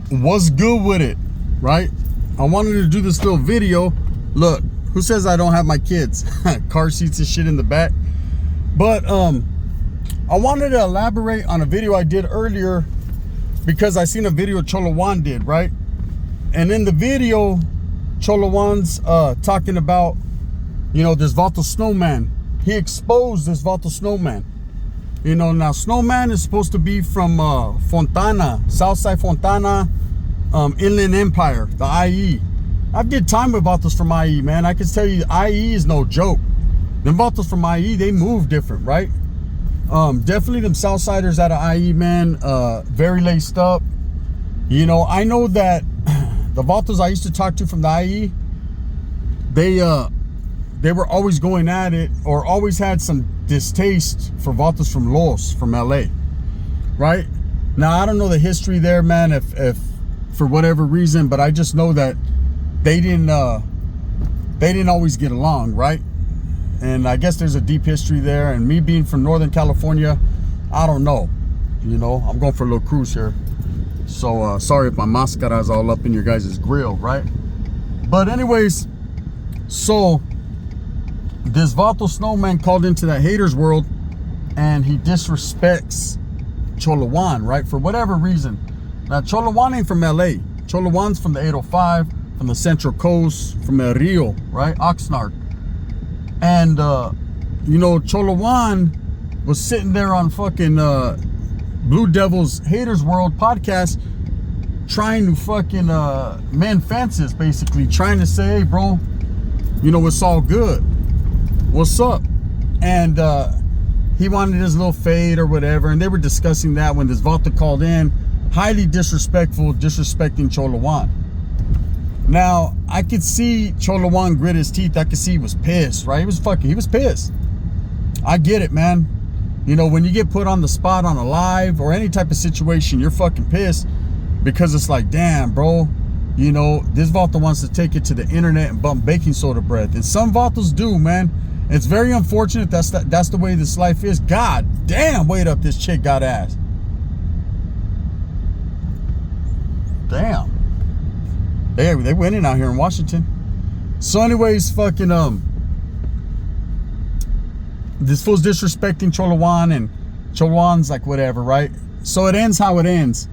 what's good with it, right? I wanted to do this little video. Look, who says I don't have my kids? Car seats and shit in the back. But I wanted to elaborate on a video I did earlier because I seen a video Cholo Juan did, right? And in the video, Cholo Juan's talking about, you know, this Vato Snowman. He exposed this Vato Snowman. You know, now Snowman is supposed to be from Fontana, Southside Fontana, Inland Empire, the IE. I did time with Vatos from IE, man. I can tell you, IE is no joke. Them Vatos from IE, they move different, right? Definitely them Southsiders out of IE, man, very laced up. You know, I know that the Vatos I used to talk to from the IE, they were always going at it, or always had some distaste for Vatos from Los, from LA, right? Now, I don't know the history there, man, if for whatever reason, but I just know that they didn't always get along, right? And I guess there's a deep history there. And me being from Northern California, I don't know. You know, I'm going for a little cruise here. So sorry if my mascara is all up in your guys' grill, right? But anyways, so this Vato Snowman called into that haters world and he disrespects Cholo Juan, right? For whatever reason. Now, Cholo Juan ain't from LA. Cholo Juan's from the 805, from the Central Coast, from El Rio, right? Oxnard. And, you know, Cholo Juan was sitting there on fucking Blue Devil's Haters World podcast trying to fucking mend fences, basically. Trying to say, hey, bro, you know, it's all good. What's up? And he wanted his little fade or whatever. And they were discussing that when this Vato called in. Highly disrespectful, disrespecting Cholo Juan. Now, I could see Cholo Juan grit his teeth. I could see he was pissed, right? He was pissed. I get it, man. You know, when you get put on the spot on a live or any type of situation, you're fucking pissed because it's like, damn, bro, you know, this Vato wants to take it to the internet and bump baking soda breath. And some Vatos do, man. It's very unfortunate. That's the way this life is. God damn, wait up, this chick got ass. Damn. They winning out here in Washington. So anyways, fucking this fool's disrespecting Cholo Juan, and Cholo Juan's like, whatever, right? So it ends how it ends.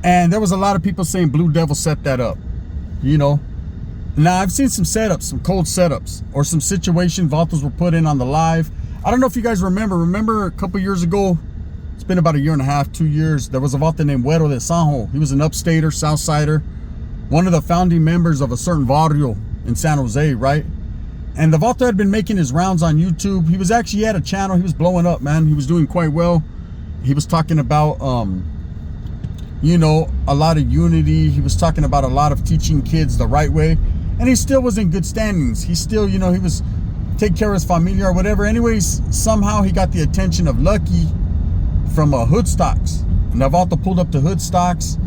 And there was a lot of people saying Blue Devil set that up, you know. Now, I've seen some setups, some cold setups, or some situation Vatos were put in on the live. I don't know if you guys remember a couple years ago, it's been about a year and a half, 2 years, there was a Vato named Güero de Sanjo. He was an upstater, Southsider, one of the founding members of a certain barrio in San Jose, right? And the Vato had been making his rounds on YouTube. He had a channel. He was blowing up, man. He was doing quite well. He was talking about, you know, a lot of unity. He was talking about a lot of teaching kids the right way. And he still was in good standings. He still, you know, he was take care of his familia or whatever. Anyways, somehow he got the attention of Lucky from Hood Stocks. And the Vato pulled up to Hood Stocks.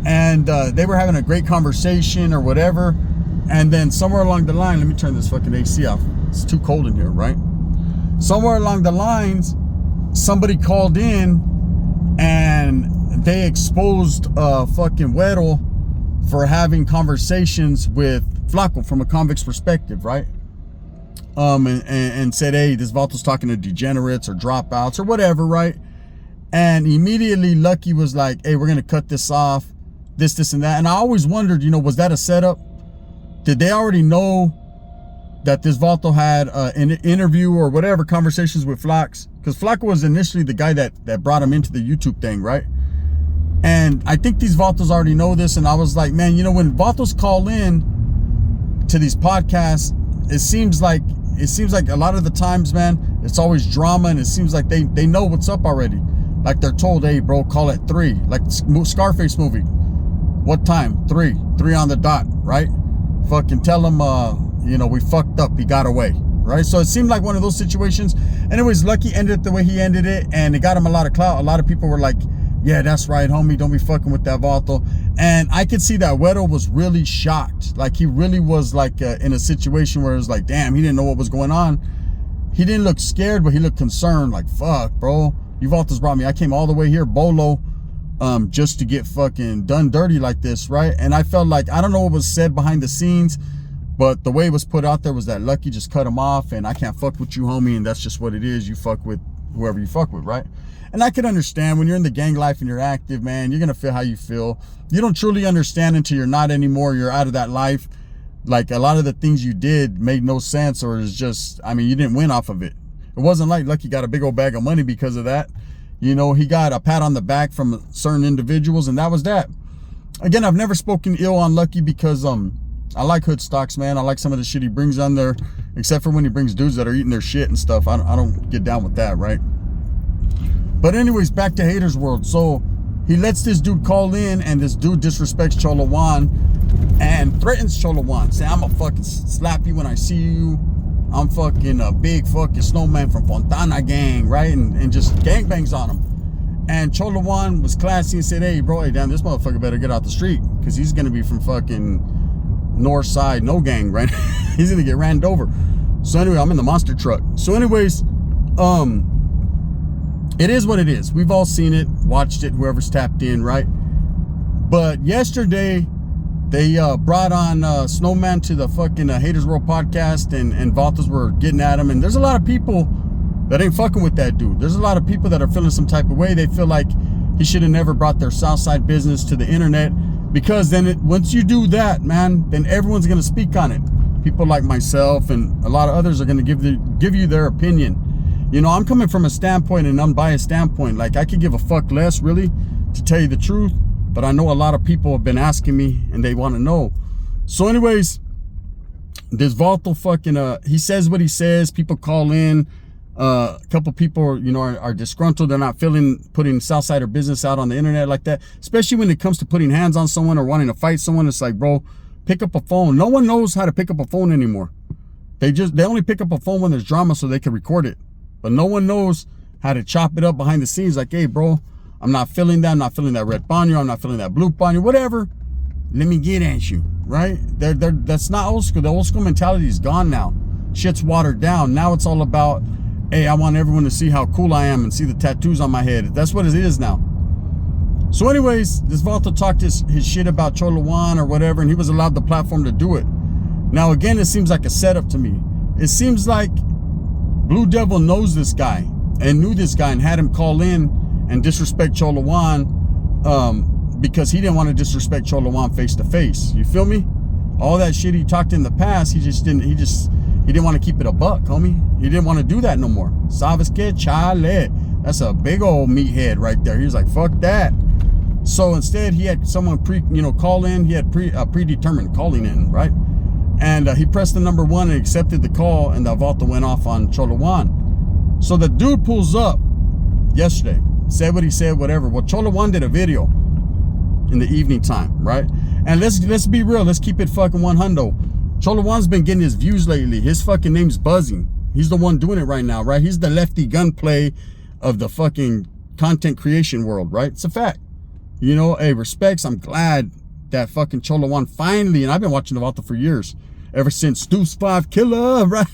And they were having a great conversation or whatever. And then somewhere along the line, let me turn this fucking AC off. It's too cold in here, right? Somewhere along the lines, somebody called in and they exposed fucking Güero for having conversations with Flaco from a convict's perspective, right? And said, hey, this Vato's talking to degenerates or dropouts or whatever, right? And immediately Lucky was like, hey, we're going to cut this off. This, and that. And I always wondered, you know, was that a setup? Did they already know that this Vato had an interview or whatever, conversations with Flax? Because Flaco was initially the guy that brought him into the YouTube thing, right? And I think these Vatos already know this. And I was like, man, you know, when Vatos call in to these podcasts, it seems like a lot of the times, man, it's always drama. And it seems like they know what's up already. Like they're told, hey, bro, call at 3. Like Scarface movie. What time? 3 on the dot, right? Fucking tell him, you know, we fucked up. He got away, right? So it seemed like one of those situations. Anyways, Lucky ended it the way he ended it, and it got him a lot of clout. A lot of people were like, yeah, that's right, homie. Don't be fucking with that Vato. And I could see that Güero was really shocked. Like, he really was like in a situation where it was like, damn, he didn't know what was going on. He didn't look scared, but he looked concerned. Like, fuck, bro. You Vatos brought me. I came all the way here, Bolo. just to get fucking done dirty like this, right? And I felt like, I don't know what was said behind the scenes, but the way it was put out there was that Lucky just cut him off, and I can't fuck with you, homie, and that's just what it is. You fuck with whoever you fuck with, right? And I could understand when you're in the gang life and you're active, man, you're gonna feel how you feel. You don't truly understand until you're not anymore, you're out of that life. Like, a lot of the things you did made no sense, or is just, I mean, you didn't win off of it. It wasn't like Lucky got a big old bag of money because of that. You know, he got a pat on the back from certain individuals, and that was that. Again, I've never spoken ill on Lucky because I like hood stocks, man. I like some of the shit he brings on there, except for when he brings dudes that are eating their shit and stuff. I don't get down with that, right? But anyways, back to Haters World. So he lets this dude call in, and this dude disrespects Cholo Juan and threatens Cholo Juan, saying, I'm gonna fucking slap you when I see you. I'm fucking a big fucking Snowman from Fontana gang, right? And just gangbangs on him. And Cholo Juan was classy and said, hey, bro, hey, damn, this motherfucker better get out the street, because he's gonna be from fucking north side, no gang, right? He's gonna get ran over. So anyway, I'm in the monster truck. So anyways, it is what it is. We've all seen it, watched it, whoever's tapped in, right? But yesterday, they brought on Snowman to the fucking Haters World podcast, and Vatos were getting at him. And there's a lot of people that ain't fucking with that dude. There's a lot of people that are feeling some type of way. They feel like he should have never brought their Southside business to the internet, because then once you do that, man, then everyone's gonna speak on it. People like myself and a lot of others are gonna give you their opinion. You know, I'm coming from a standpoint, an unbiased standpoint. Like, I could give a fuck less, really, to tell you the truth. But I know a lot of people have been asking me, and they want to know. So anyways, this Vato fucking, he says what he says. People call in. A couple people, you know, are disgruntled. They're not feeling putting Southsider business out on the internet like that. Especially when it comes to putting hands on someone or wanting to fight someone. It's like, bro, pick up a phone. No one knows how to pick up a phone anymore. They only pick up a phone when there's drama so they can record it. But no one knows how to chop it up behind the scenes. Like, hey, bro, I'm not feeling that. I'm not feeling that red banyo. I'm not feeling that blue banyo. Whatever. Let me get at you, right? That's not old school. The old school mentality is gone now. Shit's watered down. Now it's all about, hey, I want everyone to see how cool I am and see the tattoos on my head. That's what it is now. So anyways, this Vato talked his shit about Cholo Juan or whatever, and he was allowed the platform to do it. Now, again, it seems like a setup to me. It seems like Blue Devil knows this guy and knew this guy and had him call in and disrespect Cholo Juan because he didn't want to disrespect Cholo Juan face to face. You feel me? All that shit he talked in the past, he didn't want to keep it a buck, homie. He didn't want to do that no more. Sabes que chale. That's a big old meathead right there. He was like, fuck that. So instead, he had someone call in. He had predetermined calling in, right? And he pressed the number 1 and accepted the call, and the Vato went off on Cholo Juan. So the dude pulls up yesterday, said what he said, whatever. Well, Cholo Juan did a video in the evening time, right? And let's be real. Let's keep it fucking 100. Cholo Juan's been getting his views lately. His fucking name's buzzing. He's the one doing it right now, right? He's the lefty gunplay of the fucking content creation world, right? It's a fact. You know, hey, respects. I'm glad that fucking Cholo Juan finally, and I've been watching the Vato for years, ever since Deuce 5 Killer, right?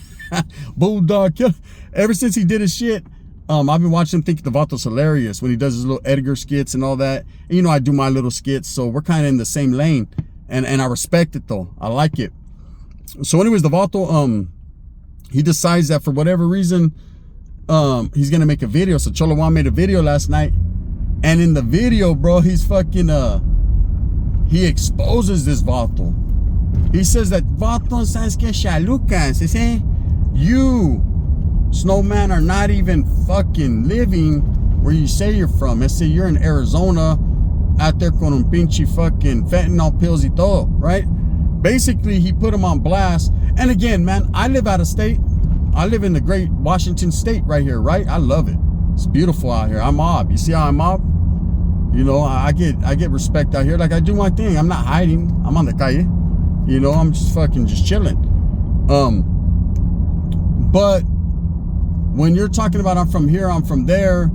Bulldog Killer. Ever since he did his shit, I've been watching him, think the Vato's hilarious when he does his little Edgar skits and all that. And, you know, I do my little skits, so we're kind of in the same lane. And I respect it, though. I like it. So anyways, the Vato, he decides that for whatever reason, he's going to make a video. So Cholo Juan made a video last night. And in the video, bro, he's fucking, he exposes this Vato. He says that, Vato, ¿sabes qué? Chalucas. He say, you, Snowman, are not even fucking living where you say you're from. They say you're in Arizona, out there con un pinche fucking fentanyl pills y todo, right? Basically, he put him on blast. And again, man, I live out of state. I live in the great Washington state right here, right? I love it. It's beautiful out here. I mob. You see how I mob? You know, I get respect out here. Like, I do my thing. I'm not hiding. I'm on the calle. You know, I'm just chilling. But when you're talking about I'm from here, I'm from there,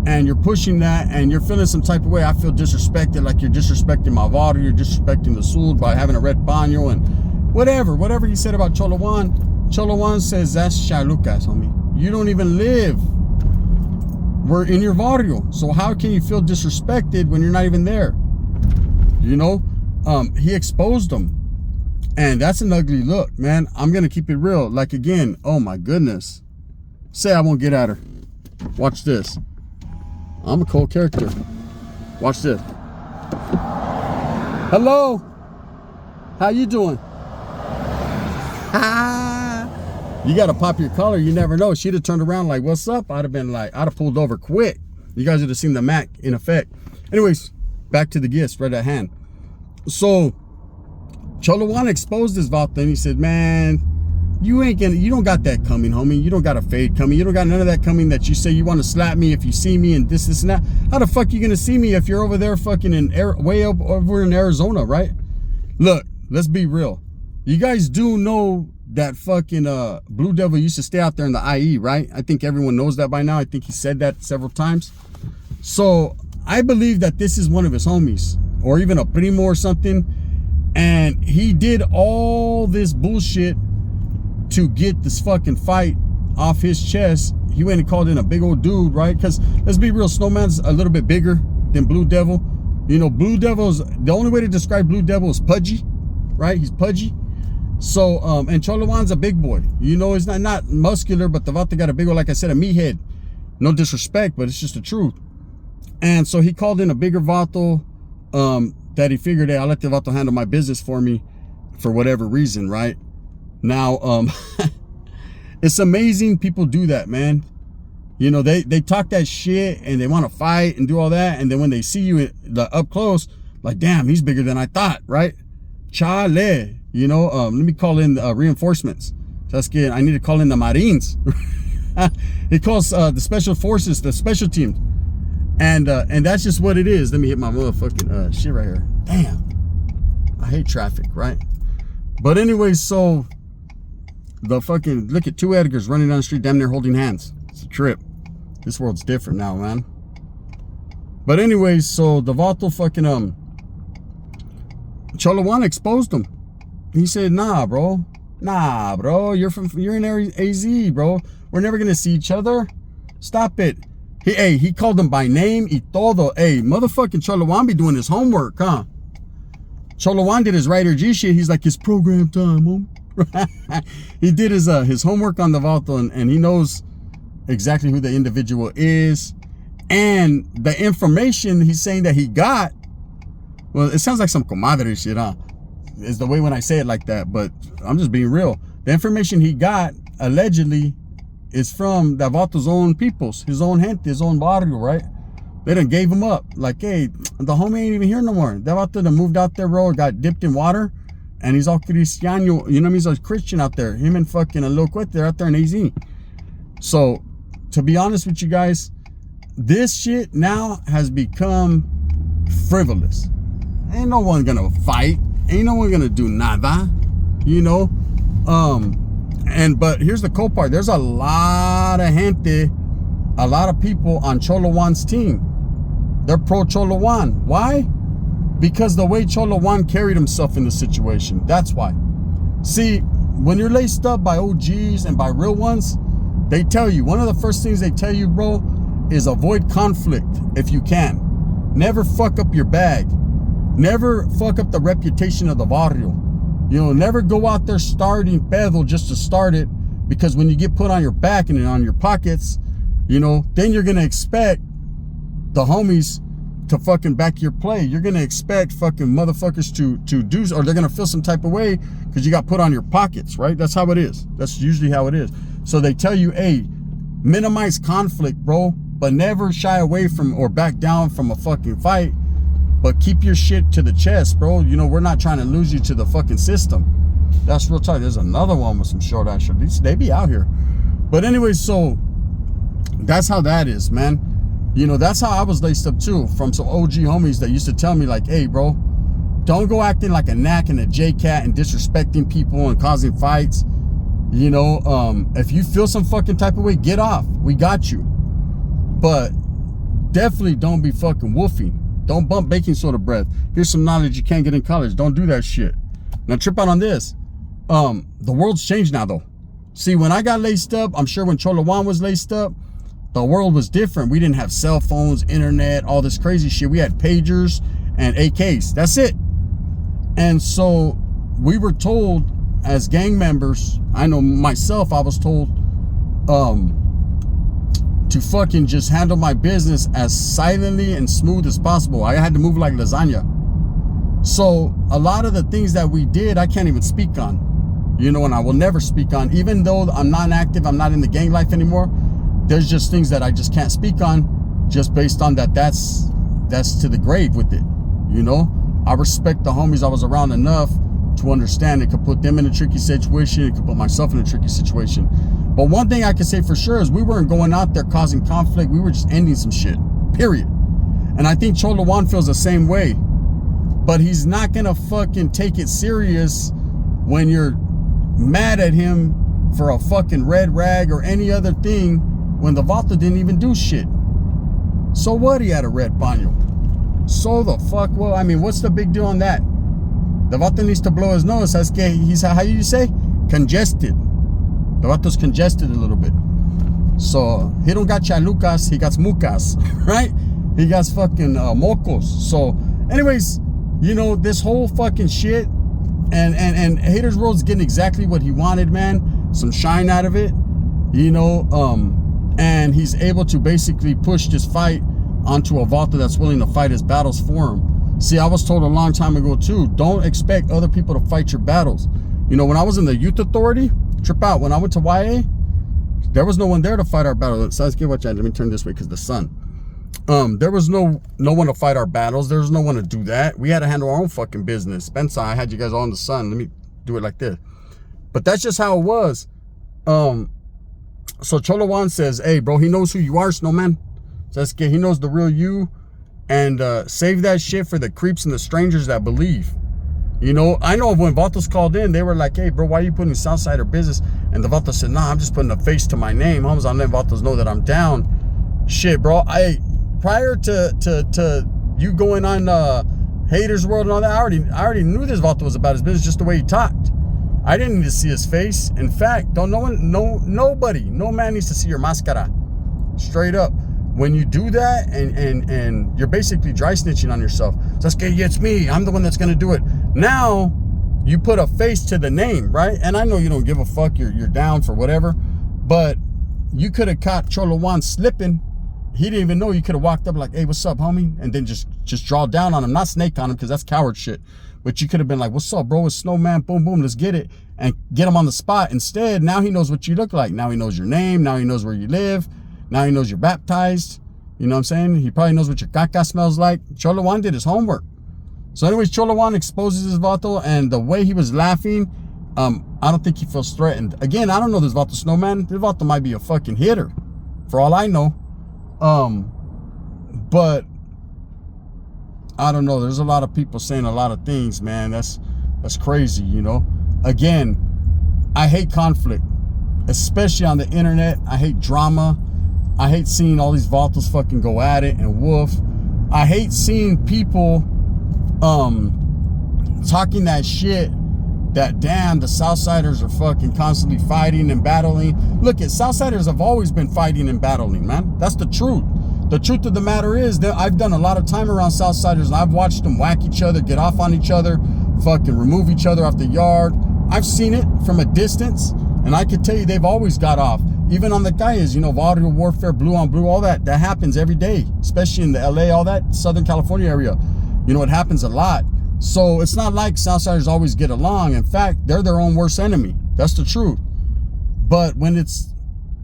and you're pushing that, and you're feeling some type of way, I feel disrespected, like you're disrespecting my water, you're disrespecting the Sud by having a red baño and whatever he said about Cholo Juan. Cholo Juan says, that's Chalucas, homie. You don't even live were in your barrio. So how can you feel disrespected when you're not even there? You know, he exposed them. And that's an ugly look, man. I'm going to keep it real. Like, again, oh my goodness. Say I won't get at her. Watch this. I'm a cold character. Watch this. Hello. How you doing? You got to pop your collar. You never know. She'd have turned around like, what's up? I'd have been like, I'd have pulled over quick. You guys would have seen the Mac in effect. Anyways, back to the gifts right at hand. So, Cholo Juan exposed this vato and he said, man, you don't got that coming, homie. You don't got a fade coming. You don't got none of that coming that you say you want to slap me if you see me and this and that. How the fuck you gonna see me if you're over there fucking way up over in Arizona, right? Look, let's be real. You guys do know that fucking Blue Devil used to stay out there in the IE, right? I think everyone knows that by now. I think he said that several times. So I believe that this is one of his homies or even a primo or something. And he did all this bullshit to get this fucking fight off his chest. He went and called in a big old dude, right? Because let's be real, Snowman's a little bit bigger than Blue Devil. You know, Blue Devil's, the only way to describe Blue Devil is pudgy, right? He's pudgy. So, and Cholo Juan's a big boy. You know, he's not muscular, but the vato got a big old, like I said, a meathead. No disrespect, but it's just the truth. And so he called in a bigger vato, that he figured, hey, I'll let the vato handle my business for me for whatever reason, right? Now, it's amazing people do that, man. You know, they talk that shit and they want to fight and do all that. And then when they see you up close, like, damn, he's bigger than I thought, right? Chale, you know, let me call in reinforcements. That's good. I need to call in the Marines. He calls the special forces, the special teams. And that's just what it is. Let me hit my motherfucking shit right here. Damn. I hate traffic, right? But anyways, so the fucking, look at two Edgars running down the street, damn near holding hands. It's a trip. This world's different now, man. But anyways, so the vato fucking, Cholo Juan exposed him. He said, nah, bro. Nah, bro. You're in AZ, bro. We're never going to see each other. Stop it. He called him by name y todo. Hey, motherfucking Cholo Juan be doing his homework, huh? Cholo Juan did his writer G shit. He's like, it's program time, homie. He did his homework on the vato, and he knows exactly who the individual is. And the information he's saying that he got, well, it sounds like some comadre shit, huh? Is the way when I say it like that, but I'm just being real. The information he got, allegedly, is from the vato's own peoples, his own gente, his own barrio, right? They done gave him up. Like, hey, the homie ain't even here no more. That vato done moved out there, bro, got dipped in water, and he's all cristiano, you know what I mean? He's a Christian out there. Him and fucking a little quit, they're out there in AZ. So, to be honest with you guys, this shit now has become frivolous. Ain't no one gonna fight. Ain't no one gonna do nada, you know? But here's the cool part. There's a lot of gente, a lot of people on Cholo Juan's team. They're pro Cholo Juan. Why? Because the way Cholo Juan carried himself in the situation. That's why. See, when you're laced up by OGs and by real ones, they tell you, one of the first things they tell you, bro, is avoid conflict if you can. Never fuck up your bag. Never fuck up the reputation of the barrio. You know, never go out there starting pedo just to start it, because when you get put on your back and on your pockets, you know, then you're going to expect the homies to fucking back your play. You're going to expect fucking motherfuckers to do, or they're going to feel some type of way because you got put on your pockets, right? That's how it is. That's usually how it is. So they tell you, hey, minimize conflict, bro, but never shy away from or back down from a fucking fight. But keep your shit to the chest, bro. You know, we're not trying to lose you to the fucking system. That's real tight. There's another one with some short ass shit. They be out here. But anyway, so that's how that is, man. You know, that's how I was laced up too, from some OG homies that used to tell me like, hey, bro, don't go acting like a knack and a J-cat and disrespecting people and causing fights. You know, if you feel some fucking type of way, get off. We got you. But definitely don't be fucking woofing. Don't bump baking soda breath. Here's some knowledge you can't get in college. Don't do that shit. Now trip out on this. The world's changed now though. See, when I got laced up, I'm sure when Cholo Juan was laced up, the world was different. We didn't have cell phones, internet, all this crazy shit. We had pagers and AKs. That's it. And so we were told as gang members, I know myself, I was told to fucking just handle my business as silently and smooth as possible. I had to move like lasagna. So a lot of the things that we did, I can't even speak on, you know, and I will never speak on, even though I'm not active, I'm not in the gang life anymore. There's just things that I just can't speak on, just based on that's to the grave with it, you know. I respect the homies I was around enough to understand it could put them in a tricky situation, it could put myself in a tricky situation. But one thing I can say for sure is we weren't going out there causing conflict, we were just ending some shit, period. And I think Cholo Juan feels the same way. But he's not gonna fucking take it serious when you're mad at him for a fucking red rag or any other thing when the Vato didn't even do shit. So what, he had a red paño? So the fuck, well, I mean, what's the big deal on that? The Vato needs to blow his nose. He's, how you say? Congested. The Vato's congested a little bit. So he don't got chalucas, he got mucas, right? He got fucking mocos. So anyways, you know, this whole fucking shit, and Haters World's getting exactly what he wanted, man. Some shine out of it, you know, and he's able to basically push this fight onto a Vato that's willing to fight his battles for him. See, I was told a long time ago too, don't expect other people to fight your battles. You know, when I was in the youth authority, trip out, when I went to YA, there was no one there to fight our battles. Let me turn this way because the sun. There was no one to fight our battles. There was no one to do that. We had to handle our own fucking business. Spencer, I had you guys all in the sun. Let me do it like this. But that's just how it was. So Cholo Juan says, hey, bro, he knows who you are, Snowman. He knows the real you. And save that shit for the creeps and the strangers that believe. You know, I know when Vatos called in, they were like, hey, bro, why are you putting Southsider business? And the Vato said, nah, I'm just putting a face to my name. Homes, I'm letting Vatos know that I'm down. Shit, bro, prior to you going on Haters World and all that, I already knew this Vato was about his business just the way he talked. I didn't need to see his face. In fact, no man needs to see your mascara. Straight up. When you do that and you're basically dry snitching on yourself. So that's, yeah, it's me. I'm the one that's gonna do it. Now you put a face to the name, right? And I know you don't give a fuck. You're down for whatever, but you could have caught Cholo Juan slipping. He didn't even know. You could have walked up like, hey, what's up, homie? And then just draw down on him, not snake on him, because that's coward shit. But you could have been like, what's up, bro? It's Snowman, boom, boom, let's get it. And get him on the spot. Instead, now he knows what you look like. Now he knows your name. Now he knows where you live. Now he knows you're baptized. You know what I'm saying? He probably knows what your caca smells like. Cholo Juan did his homework. So anyways, Cholo Juan exposes his Vato, and the way he was laughing, I don't think he feels threatened. Again, I don't know this Vato Snowman. This Vato might be a fucking hitter, for all I know. But I don't know. There's a lot of people saying a lot of things, man. That's crazy, you know. Again, I hate conflict, especially on the internet. I hate drama. I hate seeing all these Vatos fucking go at it and woof. I hate seeing people talking that shit that damn, the Southsiders are fucking constantly fighting and battling. Look, Southsiders have always been fighting and battling, man. That's the truth. The truth of the matter is that I've done a lot of time around Southsiders and I've watched them whack each other, get off on each other, fucking remove each other off the yard. I've seen it from a distance, and I can tell you they've always got off. Even on the calles, you know, audio warfare, blue on blue, all that happens every day, especially in the LA, all that Southern California area. You know, it happens a lot. So it's not like Southsiders always get along. In fact, they're their own worst enemy. That's the truth. But when it's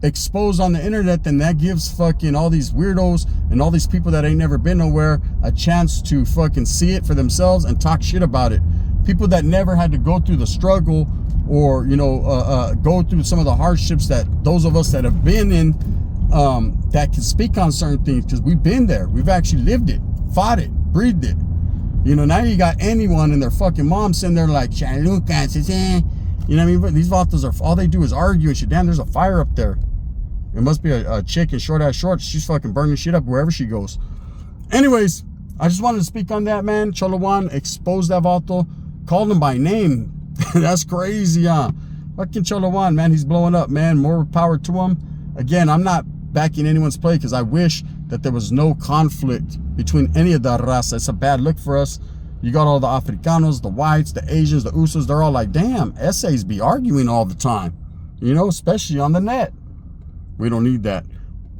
exposed on the internet, then that gives fucking all these weirdos and all these people that ain't never been nowhere a chance to fucking see it for themselves and talk shit about it. People that never had to go through the struggle or, you know, go through some of the hardships that those of us that have been in, that can speak on certain things, because we've been there. We've actually lived it, fought it, breathed it. You know, now you got anyone and their fucking mom sitting there like, Lucas, you know what I mean? But these Vatos are, all they do is argue and shit. Damn, there's a fire up there. It must be a chick in short ass shorts. She's fucking burning shit up wherever she goes. Anyways, I just wanted to speak on that, man. Cholo Juan exposed that Vato, called him by name. That's crazy, huh? Fucking Cholo Juan, man. He's blowing up, man. More power to him. Again, I'm not backing anyone's play, because I wish that there was no conflict between any of the raza. It's a bad look for us. You got all the Africanos, the whites, the Asians, the Usos. They're all like, damn, essays be arguing all the time, you know, especially on the net. We don't need that.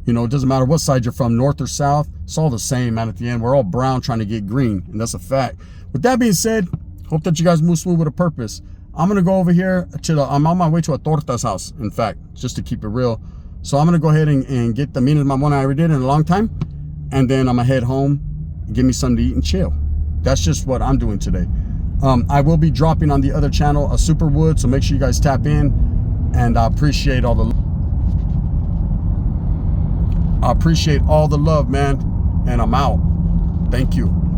You know, it doesn't matter what side you're from, north or south. It's all the same, man. At the end, we're all brown trying to get green, and that's a fact. With that being said, hope that you guys move smooth with a purpose. I'm going to go over here to I'm on my way to a torta's house, in fact, just to keep it real. So I'm going to go ahead and get the meanest mamona I ever did in a long time. And then I'm going to head home and give me something to eat and chill. That's just what I'm doing today. I will be dropping on the other channel a Superwood, so make sure you guys tap in. And I appreciate all the love, man. And I'm out. Thank you.